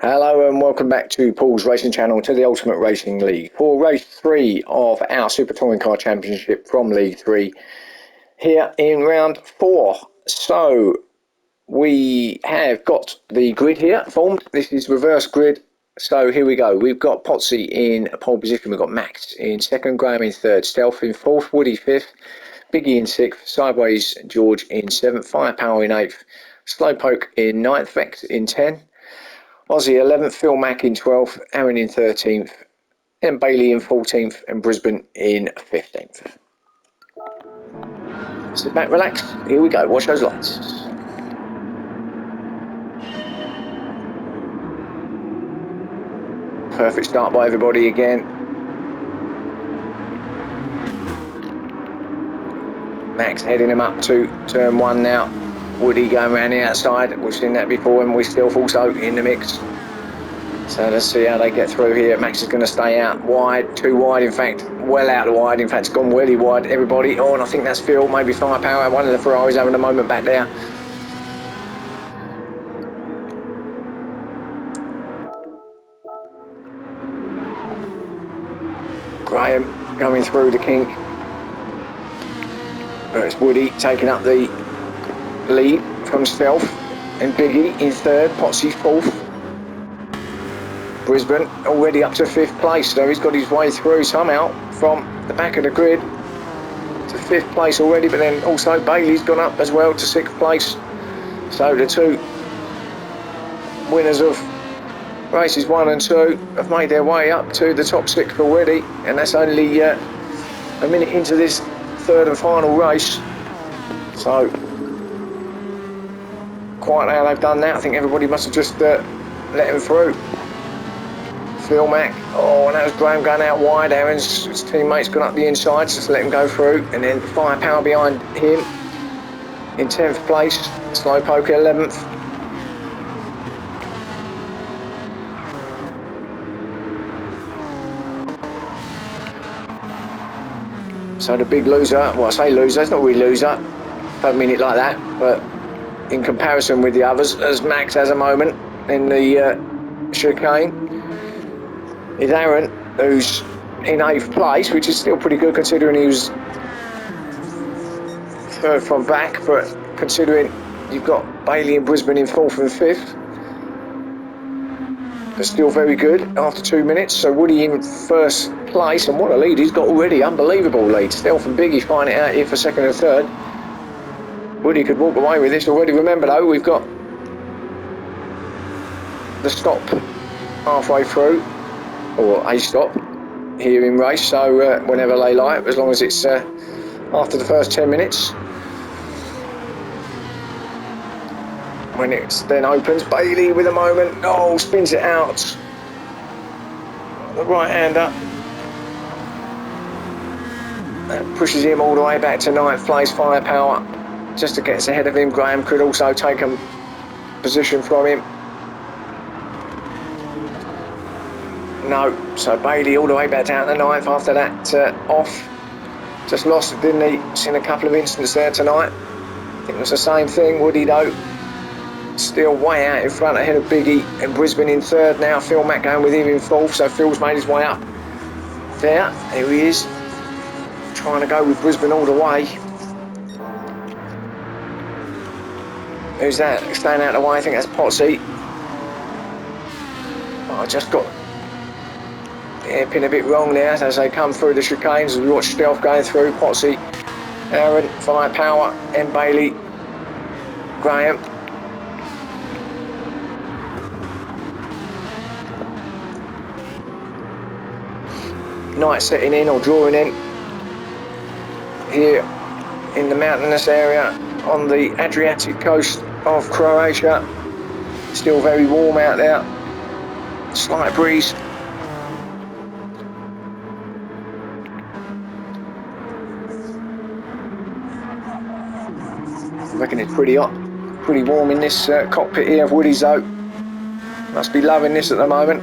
Hello and welcome back to Paul's Racing Channel to the Ultimate Racing League for race 3 of our Super Touring Car Championship from League 3 here in round 4. So we have got the grid here formed. This is reverse grid. So here we go. We've got Potsy in pole position. We've got Max in second, Graham in third, Stealth in fourth, Woody fifth, Biggie in sixth, Sideways George in seventh, Firepower in eighth, Slowpoke in ninth, Vex in 10. Aussie 11th, Phil Mack in 12th, Aaron in 13th, and Bailey in 14th, and Brisbane in 15th. Sit back, relax. Here we go. Watch those lights. Perfect start by everybody again. Max heading him up to turn 1 now. Woody going around the outside. We've seen that before, and we're still also in the mix. So let's see how they get through here. Max is going to stay out wide, too wide in fact, well out wide. In fact, it's gone really wide, everybody. Oh, and I think that's Phil, maybe Firepower. One of the Ferraris having a moment back there. Graham going through the kink. It's Woody taking up the lead from Stealth, and Biggie in third, Potsy fourth. Brisbane already up to 5th place, so he's got his way through somehow from the back of the grid to 5th place already, but then also Bailey's gone up as well to 6th place. So the two winners of races 1 and 2 have made their way up to the top 6 already, and that's only a minute into this third and final race. So quite how they've done that. I think everybody must have just let him through. Phil Mack, oh, and that was Graham going out wide. Aaron's teammates gone up the inside, just let him go through, and then Firepower behind him in 10th place. Slowpoke 11th. So the big loser, well, I say loser, it's not really loser, don't mean it like that, but in comparison with the others, as Max has a moment in the chicane, is Aaron, who's in 8th place, which is still pretty good considering he was third from back, but considering you've got Bailey and Brisbane in 4th and 5th, but still very good after 2 minutes. So Woody in 1st place, and what a lead he's got already, unbelievable lead. Stealth and Biggie find it out here for 2nd and 3rd. Woody could walk away with this already. Remember though, we've got the stop halfway through, or a stop here in race, so whenever they like, as long as it's after the first 10 minutes. When it then opens, Bailey with a moment, oh, spins it out. The right-hander. That pushes him all the way back to 9th place. Firepower just to get us ahead of him. Graham could also take a position from him. No, so Bailey all the way back down to 9th after that off. Just lost it, didn't he? Seen a couple of incidents there tonight. I think it was the same thing. Woody though, still way out in front ahead of Biggie, and Brisbane in 3rd now. Phil Mack going with him in 4th, so Phil's made his way up there. There he is, trying to go with Brisbane all the way. Who's that? Staying out of the way, I think that's Potsy. I just got hairpin a bit wrong there as they come through the chicanes. We watch Stealth going through. Potsy, Aaron, Firepower, and Bailey, Graham. Night setting in or drawing in here in the mountainous area on the Adriatic coast of Croatia. Still very warm out there. Slight breeze. I reckon it's pretty hot, pretty warm in this cockpit here of Woody's though. Must be loving this at the moment.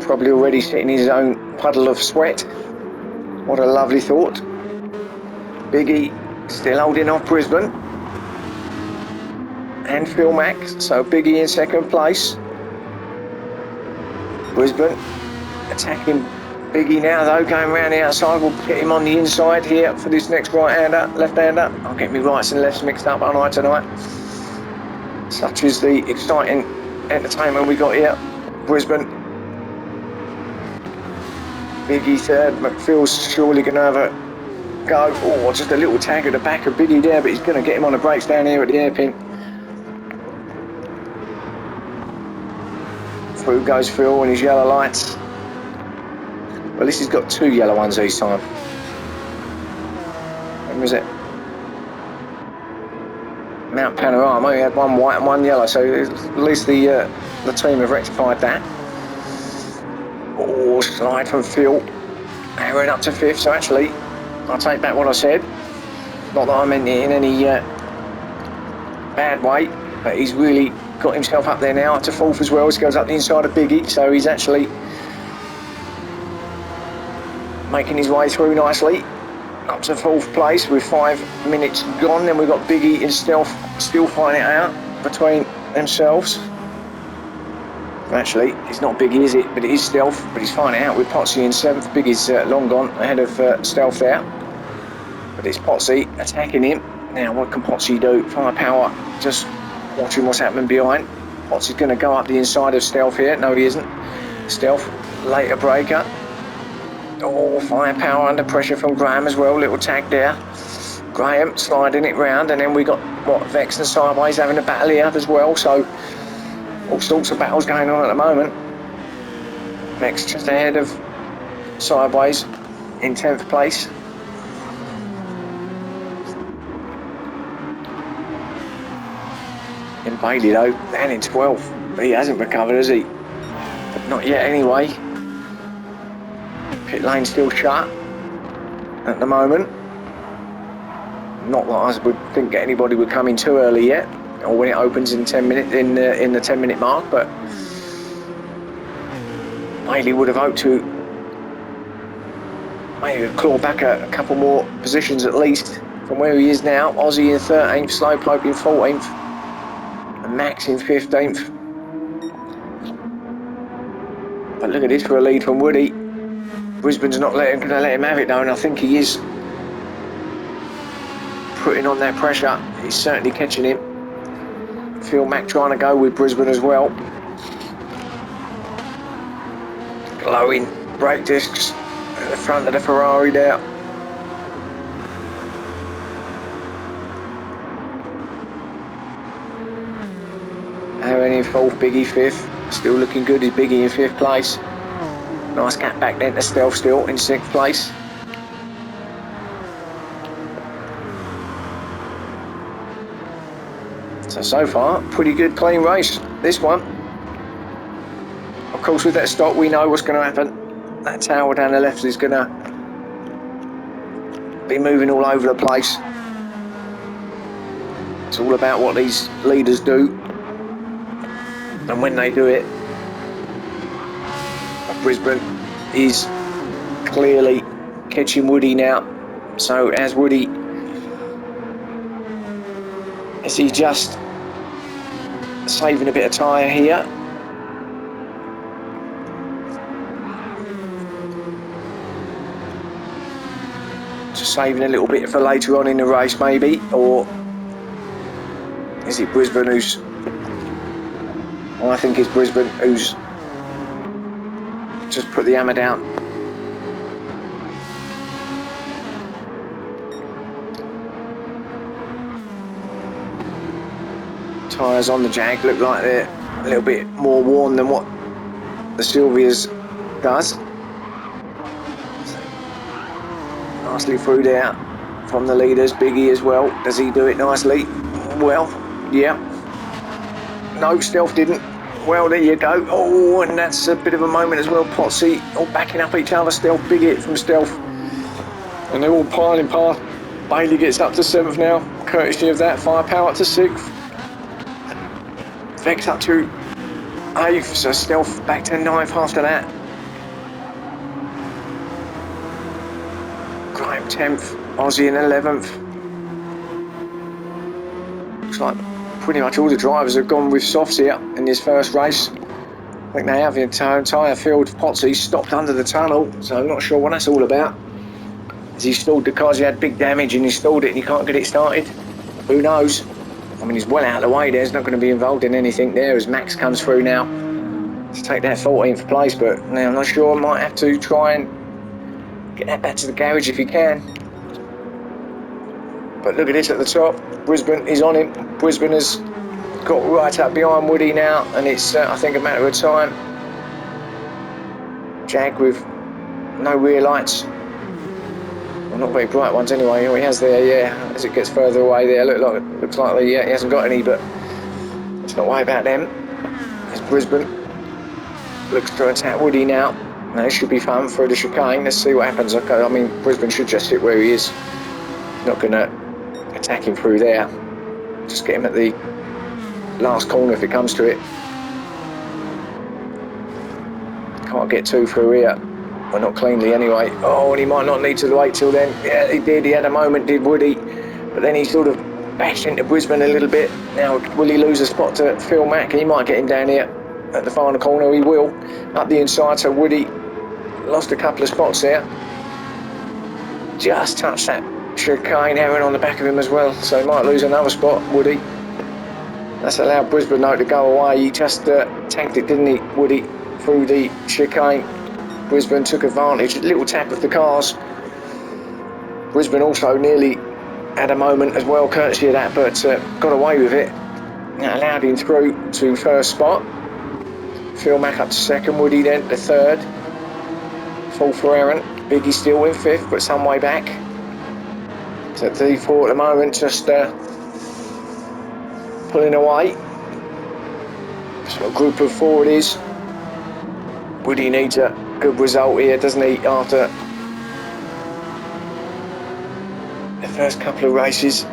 Probably already sitting in his own puddle of sweat. What a lovely thought. Biggie still holding off Brisbane. and Phil Mack. So Biggie in second place. Brisbane attacking Biggie now though, going around the outside. We'll get him on the inside here for this next right-hander, left-hander. I'll get me rights and lefts mixed up, aren't I, tonight? Such is the exciting entertainment we got here. Brisbane. Biggie third. McPhil's surely going to have a go. Oh, just a little tag at the back of Biggie there, but he's going to get him on the brakes down here at the hairpin. Through goes Phil in his yellow lights. Well, at least he's got 2 yellow ones each time. When was it? Mount Panorama, he had 1 white and 1 yellow, so at least the team have rectified that. Oh, slide from Phil. Aaron up to 5th, so actually, I'll take back what I said. Not that I meant it in any bad way, but he's really got himself up there now, up to 4th as well. He goes up the inside of Biggie, so he's actually making his way through nicely. Up to 4th place with 5 minutes gone. Then we've got Biggie and Stealth still fighting it out between themselves. Actually, it's not Biggie, is it? But it is Stealth. But he's fighting it out with Potsy in 7th. Biggie's long gone ahead of Stealth there. But it's Potsy attacking him. Now, what can Potsy do? Firepower, just watching what's happening behind. Potsy's going to go up the inside of Stealth here. No, he isn't. Stealth, later breaker. Oh, firepower under pressure from Graham as well. Little tag there. Graham sliding it round, and then we got Vex and Sideways having a battle here as well. So all sorts of battles going on at the moment. Vex just ahead of Sideways in 10th place. And Bailey though, down in 12th. He hasn't recovered, has he? But not yet anyway. Pit lane still shut at the moment. Not that I would think anybody would come in too early yet, or when it opens in 10 minutes in the 10-minute mark. But Bailey would have hoped to maybe claw back a couple more positions at least from where he is now. Aussie in 13th, Slowpoke in 14th, and Max in 15th. But look at this for a lead from Woody. Brisbane's not going to let him have it though, and I think he is putting on that pressure. He's certainly catching him. Phil Mack trying to go with Brisbane as well. Glowing brake discs at the front of the Ferrari there. Aaron in 4th, Biggie 5th. Still looking good, is Biggie in 5th place. Nice gap back then to Stealth still in 6th place. So far, pretty good clean race, this one. Of course, with that stop, we know what's going to happen. That tower down the left is going to be moving all over the place. It's all about what these leaders do. And when they do it, Brisbane is clearly catching Woody now. So as Woody, is he just saving a bit of tyre here? Just saving a little bit for later on in the race maybe, or is it Brisbane who's, well, I think it's Brisbane who's just put the hammer down. Tyres on the Jag look like they're a little bit more worn than what the Sylvia's does. Nicely through there from the leaders. Biggie as well. Does he do it nicely? Well, yeah. No, Stealth didn't. Well, there you go. Oh, and that's a bit of a moment as well. Potsy all backing up each other. Stealth, big hit from Stealth. And they're all piling past. Bailey gets up to 7th now, courtesy of that. Firepower up to 6th. Vex up to 8th, so Stealth back to 9th after that. Graham 10th, Aussie in 11th. Looks like pretty much all the drivers have gone with softs here in this first race. I think they have the entire field. Potsy stopped under the tunnel, so I'm not sure what that's all about. Has he stalled because he had big damage and he stalled it and he can't get it started? Who knows? I mean, he's well out of the way there. He's not going to be involved in anything there as Max comes through now to take that 14th place. But now I'm not sure. Might have to try and get that back to the garage if he can. But look at this at the top. Brisbane is on him. Brisbane has got right up behind Woody now, and it's I think a matter of time. Jag with no rear lights. Well, not very bright ones anyway. Oh, he has there, yeah. As it gets further away there, looks like he hasn't got any, but let's not worry about them. There's Brisbane. Looks to attack Woody now. Now this should be fun through the chicane. Let's see what happens. Okay, I mean, Brisbane should just sit where he is. Not going to attack him through there. Just get him at the last corner if it comes to it. Can't get two through here. Well, not cleanly anyway. Oh, and he might not need to wait till then. Yeah, he did. He had a moment, did Woody. But then he sort of bashed into Brisbane a little bit. Now, will he lose a spot to Phil Mack? He might get him down here at the final corner. He will. Up the inside, so Woody lost a couple of spots there. Just touched that chicane. Aaron on the back of him as well. So he might lose another spot, Woody. That's allowed Brisbane though to go away. He just tanked it, didn't he, Woody, through the chicane. Brisbane took advantage. A little tap of the cars. Brisbane also nearly had a moment as well, courtesy of that, but got away with it. That allowed him through to first spot. Phil Mack up to second. Woody then to third. Fourth for Aaron. Biggie still in fifth, but some way back. So D4 at the moment, just pulling away. So a group of four it is. Woody needs a good result here, doesn't he, after the first couple of races.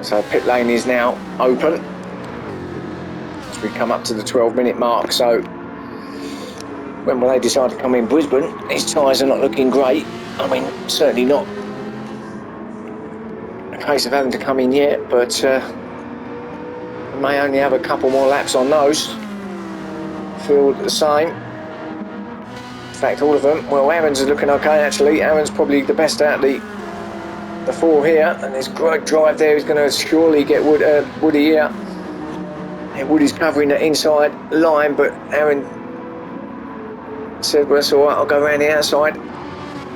So pit lane is now open as we come up to the 12-minute mark. So when will they decide to come in? Brisbane, his tyres are not looking great. I mean, certainly not a case of having to come in yet, but we may only have a couple more laps on those. Field the same. In fact, all of them. Well, Aaron's is looking okay actually. Aaron's probably the best out of the four here, and there's great drive there. He's going to surely get Woody here. Yeah, Woody's covering the inside line, but Aaron said, well, that's all right, I'll go around the outside.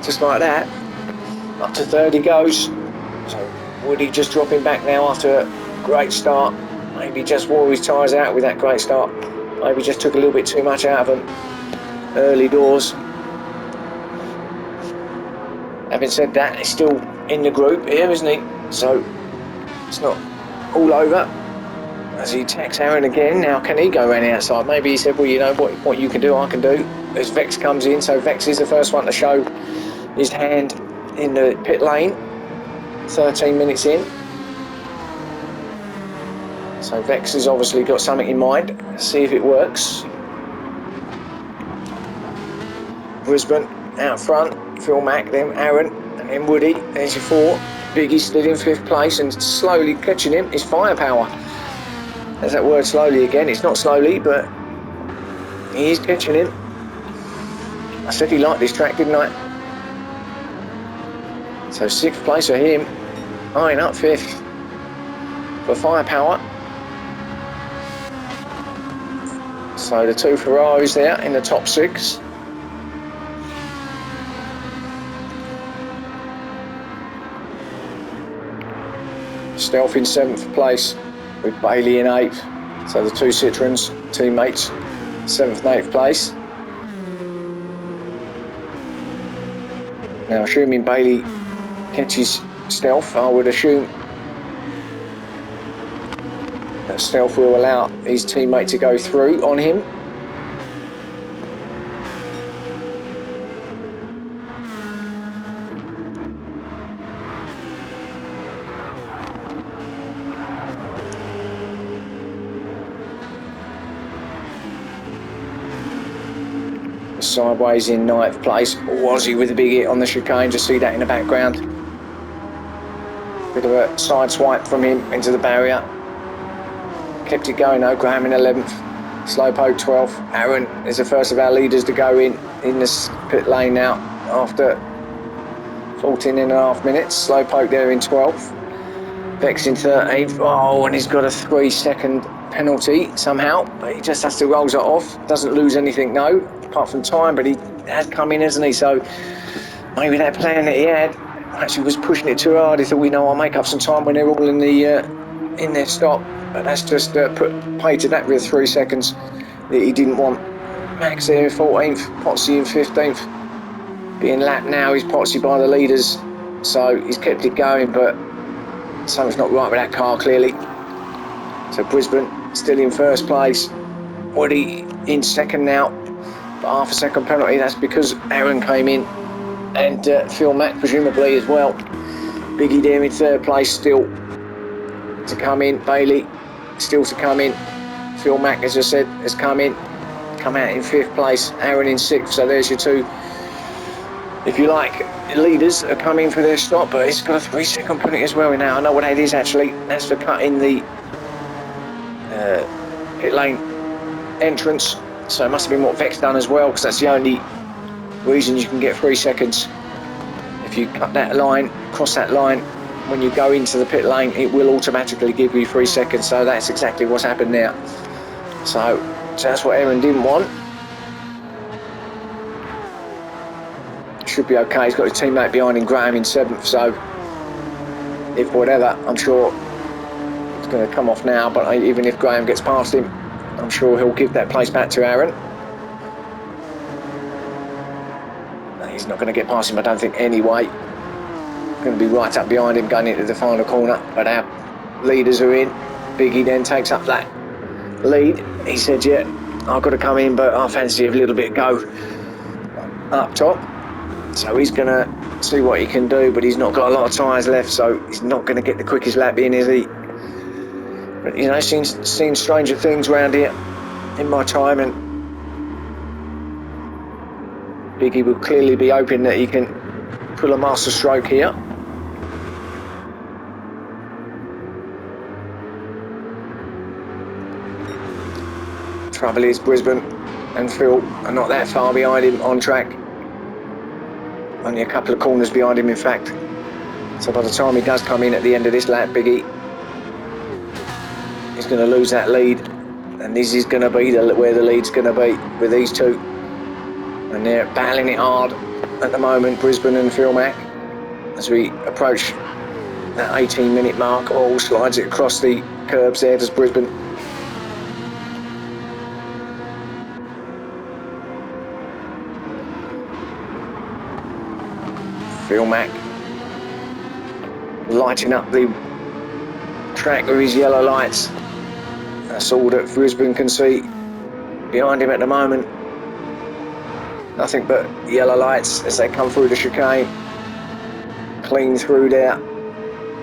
Just like that. Up to third he goes. So Woody just dropping back now after a great start. Maybe just wore his tyres out with that great start. Maybe just took a little bit too much out of them early doors. Having said that, he's still in the group here, isn't he? So it's not all over. As he attacks Aaron again. Now can he go around the outside? Maybe he said, well, you know what you can do, I can do. As Vex comes in, so Vex is the first one to show his hand in the pit lane. 13 minutes in. So Vex has obviously got something in mind. Let's see if it works. Brisbane out front. Phil Mack, then Aaron, and then Woody. There's your four. Biggie still in fifth place and slowly catching him is Firepower. There's that word slowly again. It's not slowly, but he is catching him. I said he liked this track, didn't I? So sixth place for him. Eyeing up fifth for Firepower. So the two Ferraris there in the top six. Stealth in seventh place with Bailey in eighth. So the two Citroens teammates, seventh and eighth place. Now, assuming Bailey catches Stealth, I would assume that Stealth will allow his teammate to go through on him. sideways in 9th place. Wazzy with a big hit on the chicane, just see that in the background. Bit of a side swipe from him into the barrier. Kept it going though, Graham in 11th. Slowpoke 12th. Aaron is the first of our leaders to go in the pit lane now after 14 and a half minutes. Slowpoke there in 12th. Vex in 13th. Oh, and he's got a 3-second penalty somehow, but he just has to roll it off. Doesn't lose anything, no, apart from time, but he has come in, hasn't he? So maybe that plan that he had actually was pushing it too hard. He thought, I'll make up some time when they're all in their stop. But that's just paid to that with 3 seconds that he didn't want. Max there in 14th, Potsy in 15th. Being lapped now, he's Potsy by the leaders, so he's kept it going, but something's not right with that car, clearly. So Brisbane still in first place. Woody in second now, but half a second penalty. That's because Aaron came in, and Phil Mack presumably as well. Biggie there in third place still to come in. Bailey still to come in. Phil Mack, as I said, has come out in 5th place. Aaron in 6th. So there's your two, if you like, leaders are coming for their stop, but it's got a 3-second penalty as well now. I know what that is actually. That's for cutting the pit lane entrance. So it must have been what Vex done as well, because that's the only reason you can get 3 seconds. If you cut that line, cross that line, when you go into the pit lane, it will automatically give you 3 seconds. So that's exactly what's happened now. So that's what Aaron didn't want. Should be okay. He's got his teammate behind him, Graham in 7th, so if whatever, I'm sure it's going to come off now, but even if Graham gets past him, I'm sure he'll give that place back to Aaron. He's not going to get past him, I don't think, anyway. Going to be right up behind him going into the final corner, but our leaders are in. Biggie then takes up that lead. He said, yeah, I've got to come in, but I fancy a little bit go up top. So he's going to see what he can do, but he's not got a lot of tyres left, so he's not going to get the quickest lap in, is he? But, seen stranger things around here in my time, and Biggie will clearly be hoping that he can pull a master stroke here. Trouble is, Brisbane and Phil are not that far behind him on track. Only a couple of corners behind him, in fact. So by the time he does come in at the end of this lap, Biggie is going to lose that lead, and this is going to be where the lead's going to be with these two, and they're battling it hard at the moment, Brisbane and Phil Mack, as we approach that 18-minute mark. All slides it across the curbs there, does Brisbane. Phil Mack lighting up the track with his yellow lights. That's all that Brisbane can see behind him at the moment. Nothing but yellow lights as they come through the chicane. Clean through there.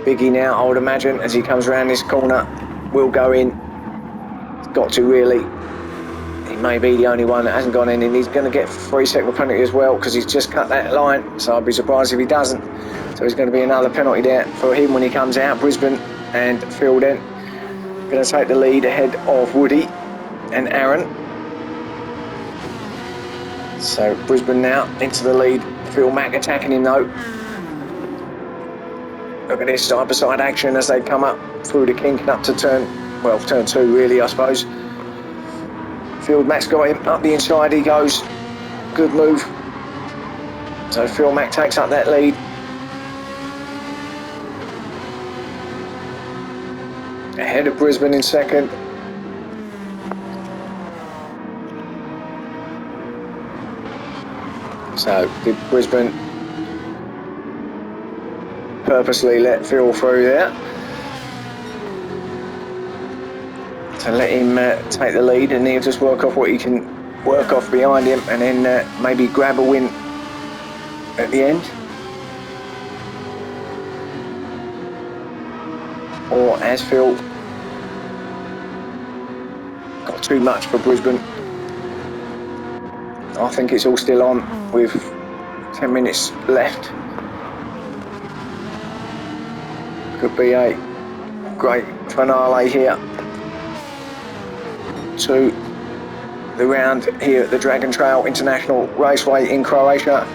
Biggie now, I would imagine, as he comes around this corner, will go in. He's got to, really. He may be the only one that hasn't gone in, and he's going to get 3-second penalty as well, because he's just cut that line, so I'd be surprised if he doesn't. So there's going to be another penalty there for him when he comes out. Brisbane and Phil then going to take the lead ahead of Woody and Aaron. So Brisbane now into the lead. Phil Mack attacking him though. Look at this side-by-side action as they come up through the kink and up to turn 2 really, I suppose. Phil Mack's got him up the inside, he goes. Good move. So Phil Mack takes up that lead. Ahead of Brisbane in second. So did Brisbane purposely let Phil through there to let him take the lead, and he'll just work off what he can work off behind him, and then maybe grab a win at the end, or as Phil got too much for Brisbane, I think it's all still on with 10 minutes left. Could be a great finale here to the round here at the Dragon Trail International Raceway in Croatia.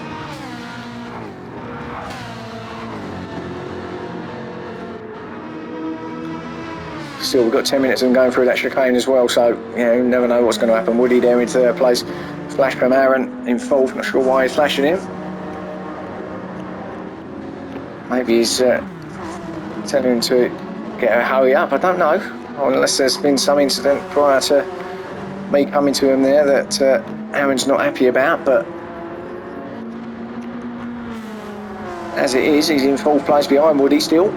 Still, we've got 10 minutes and going through that chicane as well, so you never know what's going to happen. Woody there in third place, flash from Aaron in fourth. Not sure why he's flashing him. Maybe he's telling him to get a hurry up. I don't know, unless there's been some incident prior to me coming to him there that Aaron's not happy about. But as it is, he's in fourth place behind Woody still.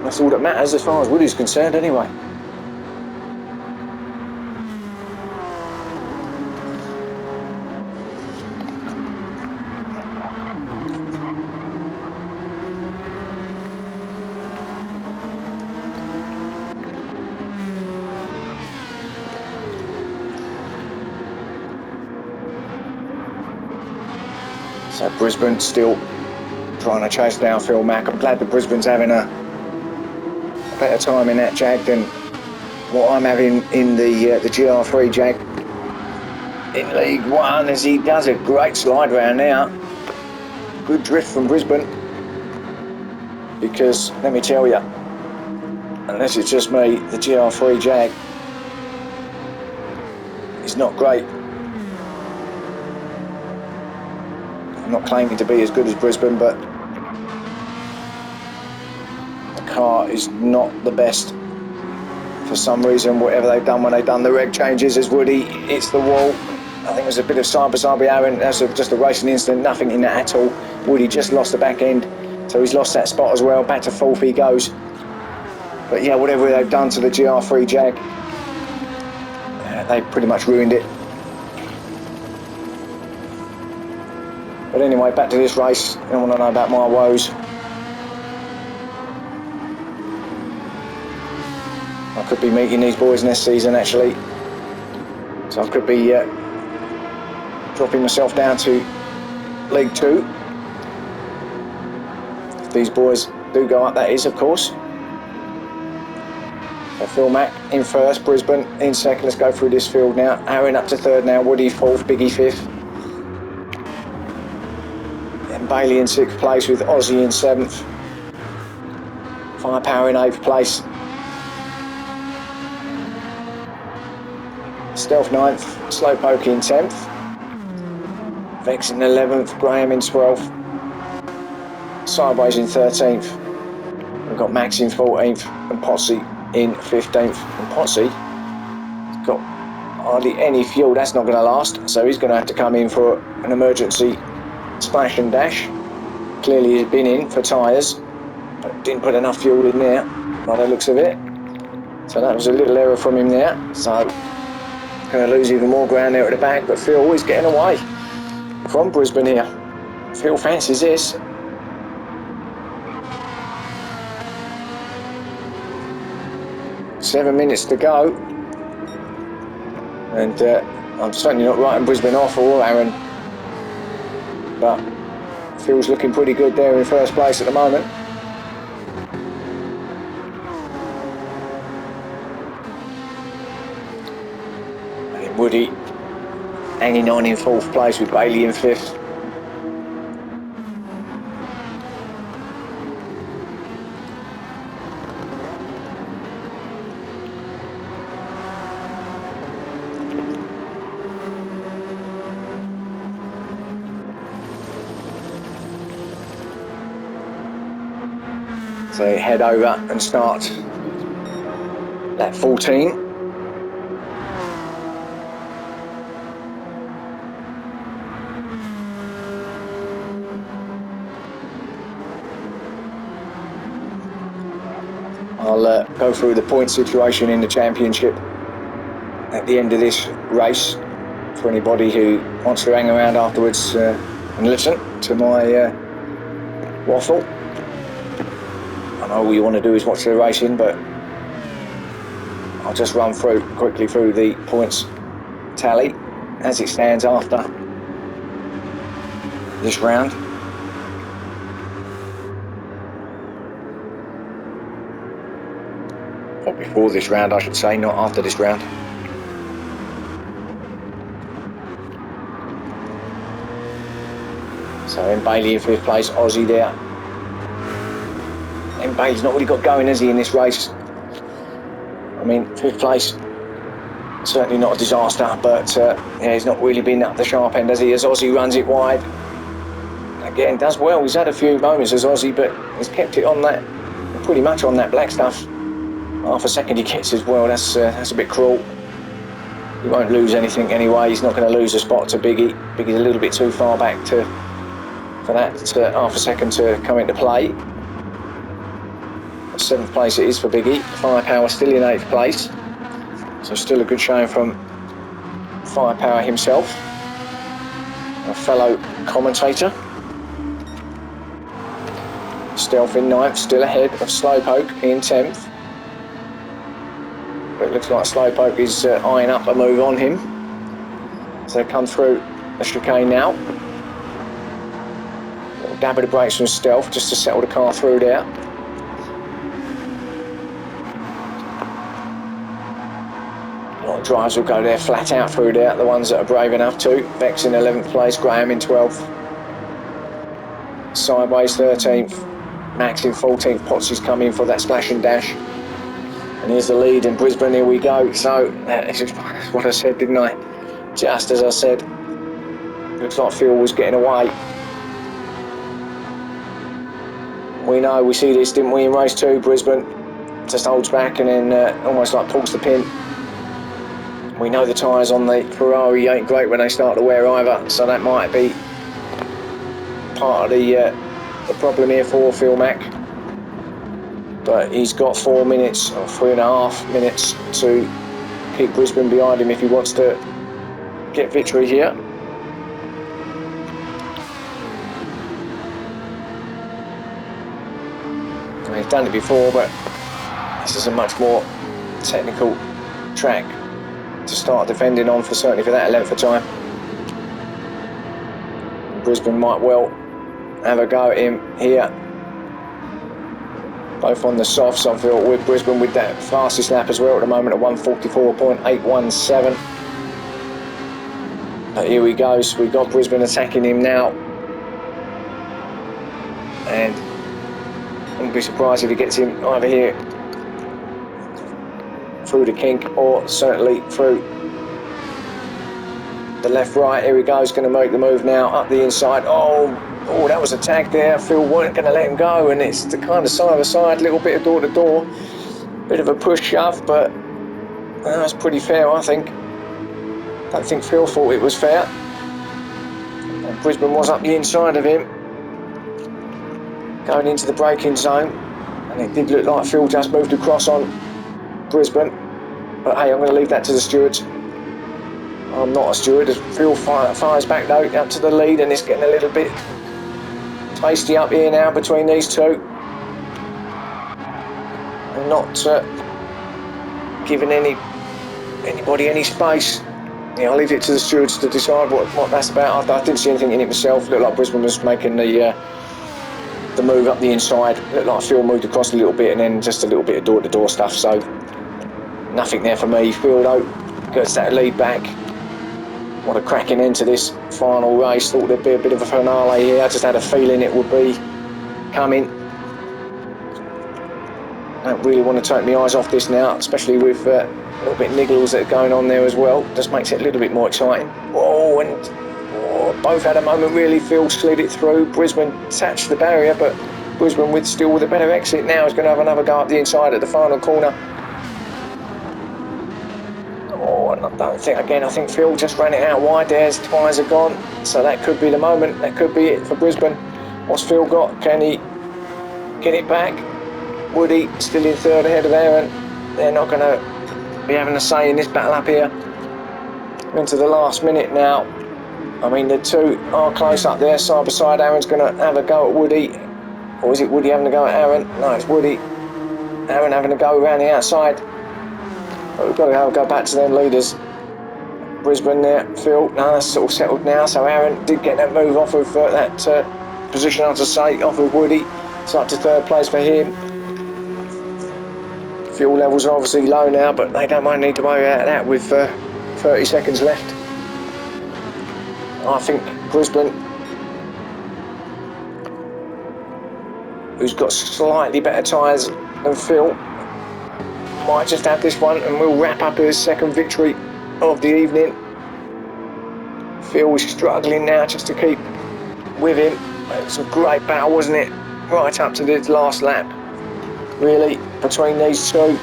That's all that matters as far as Woody's concerned anyway. So Brisbane still trying to chase down Phil Mack. I'm glad that Brisbane's having a better time in that Jag than what I'm having in the GR3 Jag in League 1, as he does a great slide round now. Good drift from Brisbane, because let me tell you, unless it's just me, the GR3 Jag is not great. I'm not claiming to be as good as Brisbane, but the car is not the best for some reason. Whatever they've done when they've done the reg changes, as Woody hits the wall. I think there's a bit of side by side with Aaron. That's just a racing incident, nothing in that at all. Woody just lost the back end, so he's lost that spot as well. Back to fourth he goes. But yeah, whatever they've done to the GR3 Jag, they pretty much ruined it. But anyway, back to this race. I don't want to know about my woes. I could be meeting these boys next season actually, so I could be dropping myself down to League 2 if these boys do go up, that is, of course. So Phil Mack in first, Brisbane in second. Let's go through this field now. Aaron up to third now, Woody fourth, Biggie fifth, and Bailey in sixth place with Aussie in seventh, Firepower in eighth place, Stealth 9th, Slowpoke in 10th, Vex in 11th, Graham in 12th, Sideways in 13th. We've got Max in 14th and Potsy in 15th. And Potsy's got hardly any fuel, that's not going to last, so he's going to have to come in for an emergency splash and dash. Clearly he's been in for tyres, but didn't put enough fuel in there by the looks of it. So that was a little error from him there. So going to lose even more ground there at the back, but Phil is getting away from Brisbane here. Phil fancies this. Seven minutes to go, and I'm certainly not writing Brisbane off or Aaron, but Phil's looking pretty good there in first place at the moment. And Woody hanging on in fourth place with Bailey in fifth. So head over and start lap 14. I'll go through the point situation in the championship at the end of this race for anybody who wants to hang around afterwards and listen to my waffle. I know all you want to do is watch the racing, but I'll just run quickly through the points tally. as it stands after this round. Or before this round, I should say, not after this round. So then Bailey in 5th place, Aussie there. And Bailey's not really got going, has he, in this race? I mean, 5th place, certainly not a disaster, but yeah, he's not really been up the sharp end, has he, as Aussie runs it wide. Again, does well. He's had a few moments as Aussie, but he's kept it on that, pretty much on that black stuff. Half a second he gets as well. That's a bit cruel. He won't lose anything anyway. He's not going to lose a spot to Biggie. Biggie's a little bit too far back for that half a second to come into play. 7th place it is for Biggie. Firepower still in 8th place. So still a good showing from Firepower himself, a fellow commentator. Stealth in 9th, still ahead of Slowpoke in 10th. But it looks like Slowpoke is eyeing up a move on him. So they come through the chicane now. Little dab of the brakes from Stealth just to settle the car through there. A lot of drivers will go there flat out through there, the ones that are brave enough to. Vex in 11th place, Graham in 12th. Sideways 13th. Max in 14th, Potsy's come in for that splash and dash. And here's the lead in Brisbane, here we go. So, that's what I said, didn't I? Just as I said. Looks like Phil was getting away. We know, we see this, didn't we, in race 2, Brisbane. Just holds back and then almost like pulls the pin. We know the tyres on the Ferrari ain't great when they start to wear either, so that might be part of the problem here for Phil Mack. But he's got 4 minutes or 3.5 minutes to keep Brisbane behind him if he wants to get victory here. And he's done it before, but this is a much more technical track to start defending on, certainly for that length of time. Brisbane might well have a go at him here. Both on the softs, I feel, with Brisbane with that fastest lap as well at the moment at 1:44.817. But here he goes. We've got Brisbane attacking him now. And I wouldn't be surprised if he gets him either here through the kink or certainly through the left-right. Here he goes, going to make the move now up the inside. Oh, that was a tag there. Phil weren't going to let him go, and it's the kind of side-to-side, little bit of door-to-door, bit of a push shove, but that's pretty fair, I think. Don't think Phil thought it was fair. And Brisbane was up the inside of him, going into the braking zone, and it did look like Phil just moved across on Brisbane. But hey, I'm going to leave that to the stewards. I'm not a steward. As Phil fires back though up to the lead, and it's getting a little bit tasty up here now between these two, and not giving anybody any space. Yeah, I'll leave it to the stewards to decide what that's about. I didn't see anything in it myself. Looked like Brisbane was making the move up the inside. Looked like Phil moved across a little bit, and then just a little bit of door-to-door stuff. So nothing there for me. Phil though gets that lead back. What a cracking end to this final race. Thought there'd be a bit of a finale here. I just had a feeling it would be coming. I don't really want to take my eyes off this now, especially with a little bit of niggles that are going on there as well. Just makes it a little bit more exciting. Whoa, and both had a moment really. Phil slid it through. Brisbane touched the barrier, but Brisbane still with a better exit now is going to have another go up the inside at the final corner. And I don't think, again, I think Phil just ran it out wide there. His tyres are gone, so that could be the moment. That could be it for Brisbane. What's Phil got? Can he get it back? Woody still in third ahead of Aaron. They're not going to be having a say in this battle up here. Into the last minute now. I mean, the two are close up there, side by side. Aaron's going to have a go at Woody. Or is it Woody having a go at Aaron? No, it's Woody. Aaron having a go around the outside. But we've got to go back to them leaders. Brisbane there, Phil. No, that's all settled now. So Aaron did get that move off of that position, as I say, off of Woody. It's up to third place for him. Fuel levels are obviously low now, but they don't need to worry about that with 30 seconds left. I think Brisbane, who's got slightly better tyres than Phil, might just have this one, and we'll wrap up his second victory of the evening. Phil is struggling now just to keep with him. It was a great battle, wasn't it? Right up to the last lap, really, between these two. It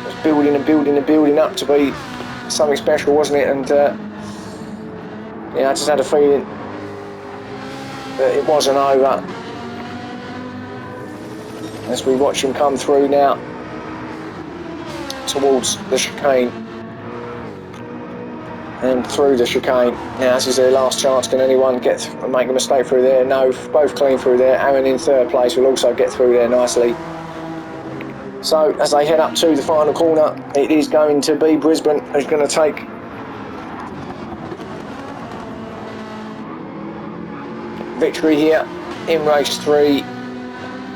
was building and building and building up to be something special, wasn't it? And yeah, I just had a feeling that it wasn't over. As we watch him come through now towards the chicane and through the chicane. Now this is their last chance. Can anyone make a mistake through there? No, both clean through there. Aaron in third place will also get through there nicely. So as they head up to the final corner, it is going to be Brisbane who's going to take victory here in race 3.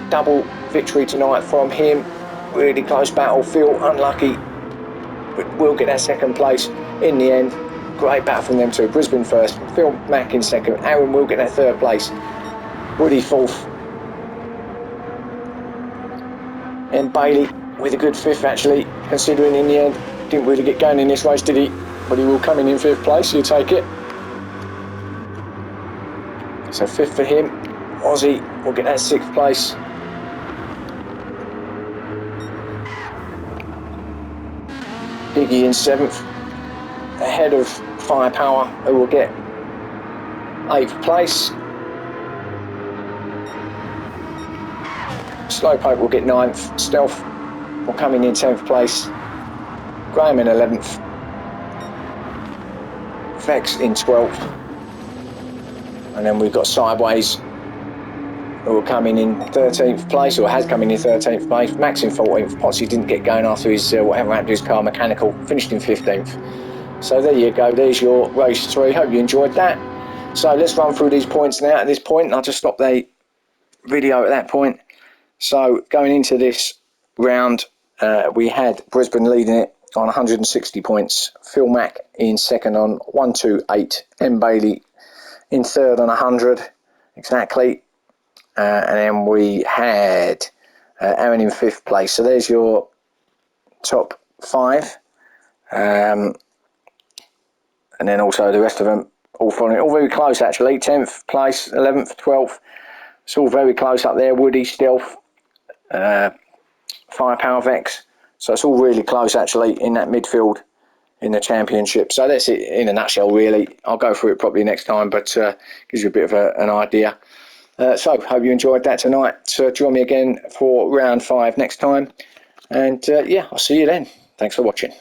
Double victory tonight from him. Really close battle. Phil unlucky, but will get that second place in the end. Great battle from them two. Brisbane first, Phil Mack in second. Aaron will get that third place. Woody fourth. And Bailey with a good fifth, actually, considering in the end didn't really get going in this race, did he? But he will come in fifth place. You take it. So fifth for him. Aussie will get that sixth place. Biggie in seventh, ahead of Firepower, who will get 8th place. Slowpoke will get 9th. Stealth will come in 10th place. Graham in 11th. Vex in 12th. And then we've got Sideways, who will come in 13th place, or has come in 13th place. Max in 14th. Potsy didn't get going after his whatever happened to his car, mechanical. Finished in 15th. So there you go. There's your race 3. Hope you enjoyed that. So let's run through these points now. At this point, I'll just stop the video at that point. So going into this round, we had Brisbane leading it on 160 points. Phil Mack in second on 128. M. Bailey in third on 100 exactly. And then we had Aaron in 5th place. So there's your top 5. And then also the rest of them all following, all very close actually. 10th place, 11th, 12th. It's all very close up there. Woody, Stealth, Firepower, Vex. So it's all really close actually in that midfield in the championship. So that's it in a nutshell really. I'll go through it probably next time, but gives you a bit of an idea. So hope you enjoyed that tonight. Join me again for round 5 next time. And yeah, I'll see you then. Thanks for watching.